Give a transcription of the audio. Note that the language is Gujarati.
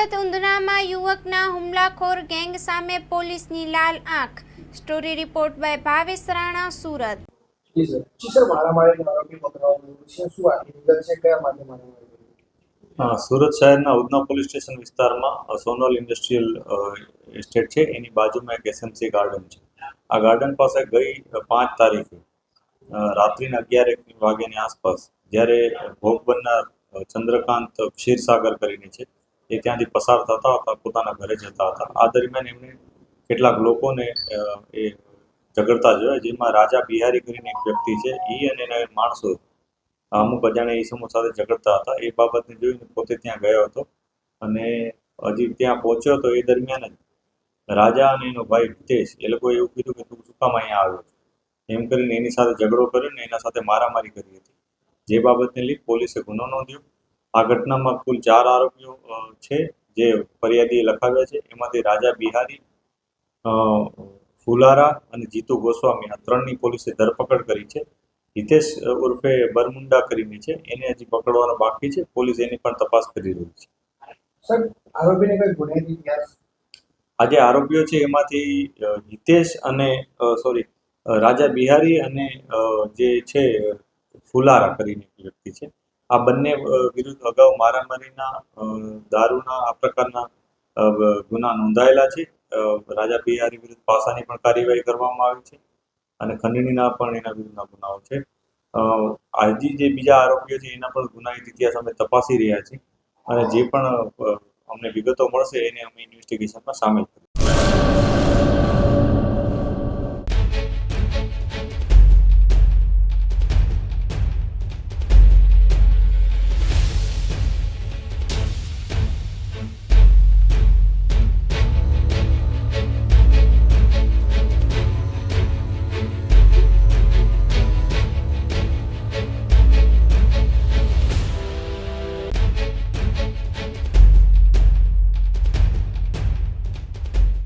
સુરત ઉંધનામાં યુવકના હુમલાખોર ગેંગ સામે પોલીસની લાલ આંખ। Story report by Bhavesh Rana, Surat. Surat શહેરના ઉધના પોલીસ સ્ટેશન વિસ્તારમાં સોનલ ઇન્ડસ્ટ્રીયલ એસ્ટેટ છે, એની બાજુમાં એક એસએમસી ગાર્ડન છે। આ ગાર્ડન પાસે ગઈ 5 તારીખે રાત્રિના 11 વાગ્યાની આસપાસ જ્યારે ભોગ બનનાર ચંદ્રકાંત ક્ષીરસાગર કરીને છે એ ત્યાંથી પસાર થતા હતા, પોતાના ઘરે જતા હતા। આ દરમિયાન એમણે કેટલાક લોકોને એ ઝઘડતા જોયા, જેમાં રાજા બિહારી કરીને એક વ્યક્તિ છે, એ અને એના માણસો અમુક અજાણ્યા ઈસમો સાથે ઝઘડતા હતા। એ બાબતને જોઈને પોતે ત્યાં ગયો હતો અને હજી ત્યાં પહોંચ્યો તો એ દરમિયાન જ રાજા અને એનો ભાઈ હિતેશ એ લોકોએ એવું કીધું કે તું શું કામ અહીંયા આવ્યો છે, એમ કરીને એની સાથે ઝઘડો કર્યો ને એના સાથે મારામારી કરી હતી, જે બાબતને લઈ પોલીસે ગુનો નોંધ્યો। આ ઘટનામાં કુલ 4 આરોપીઓ છે જે ફરિયાદીએ લખાવ્યા છે। એમાંથી રાજા બિહારી, ફુલારા અને જીતુ ગોસ્વામી આ 3ની પોલીસે ધરપકડ કરી છે। હિતેશ ઉર્ફે બરમુંડા કરીને છે, એને હજી પકડવાનો બાકી છે। પોલીસ એની પણ તપાસ કરી રહી છે। સર, આરોપીને કોઈ ગુનાહિત ઇતિહાસ? આ જે આરોપીઓ છે એમાંથી હિતેશ અને રાજા બિહારી અને જે છે ફુલારા કરીને એક વ્યક્તિ છે, આ બંને વિરુદ્ધ અગાઉ મારામારીના, દારૂના આ પ્રકારના ગુના નોંધાયેલા છે। રાજા બિહારી વિરુદ્ધ પાસાની પણ કાર્યવાહી કરવામાં આવી છે અને ખંડણીના પણ એના વિરુદ્ધના ગુનાઓ છે। હજી જે બીજા આરોપીઓ છે એના પણ ગુનાહિત ઇતિહાસ અમે તપાસી રહ્યા છીએ અને જે પણ અમને વિગતો મળશે એને અમે ઇન્વેસ્ટિગેશનમાં સામેલ કરીશું।